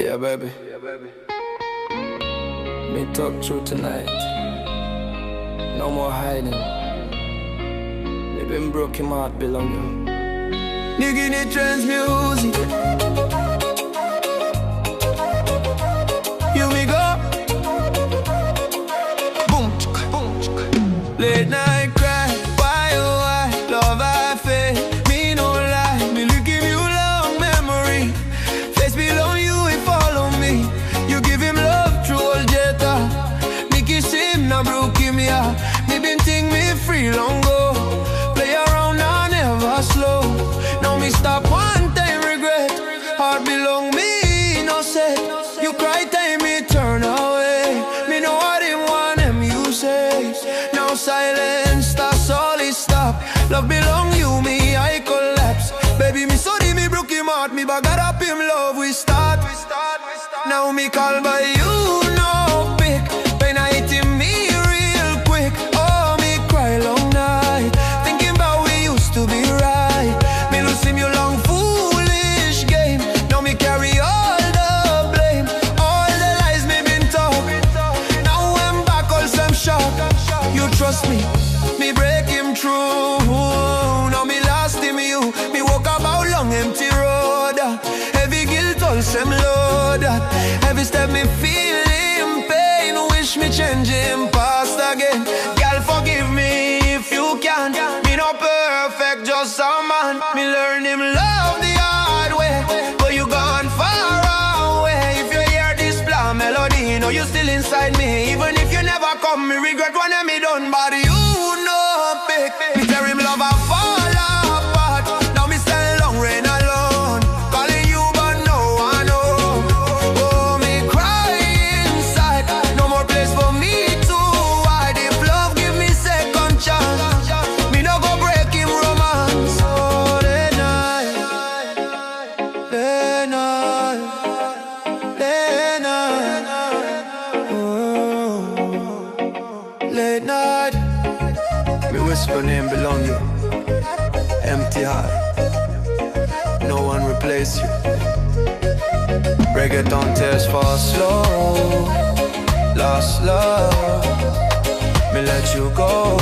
Yeah, baby. Me talk true tonight. No more hiding. Living broken heart belong you. Niugini trans music. You me go. Boom, boom. Late night cry. Why oh why? Love I fake. Me no lie. Me look give you long memory. Face below you and follow me. You give him love through all jetta. Me kiss him now broke him yeah. Me been think me free long go. Play around now never slow. Now me stop one time regret. Heart belong me no set. You cry time me turn away. Me know what him want him you say. Now silence that's all it stop. Love belong you me I collapse. Baby me sorry me broke him heart. Me bag up him love we start. Now me call by you no pick. When I hit him me real quick. Oh me cry long night. Thinking about we used to be right. Me lose him you long foolish game. Now me carry all the blame. All the lies me been told. Now I'm back all some shock. You trust me, me break him through. Now me lost him you. Me walk about long empty road. Heavy guilt all some load. Every step me feeling pain. Wish me change him past again. Girl forgive me if you can. Me no perfect just a man. Me learn him love the hard way. But you gone far away. If you hear this blah melody, know you still inside me. Even if you never come, me regret when me done. But you know pick. Me tell him love I fall apart. Now me stand long rain alone. Calling you but no I know. Oh me cry inside. No more place for me to hide. If love give me second chance, me no go break him romance. Oh late night, late night, late night. Oh, late night. Me whisper name belong you. Empty heart. No one replace you. Reggaeton tears fall slow. Lost love. Me let you go.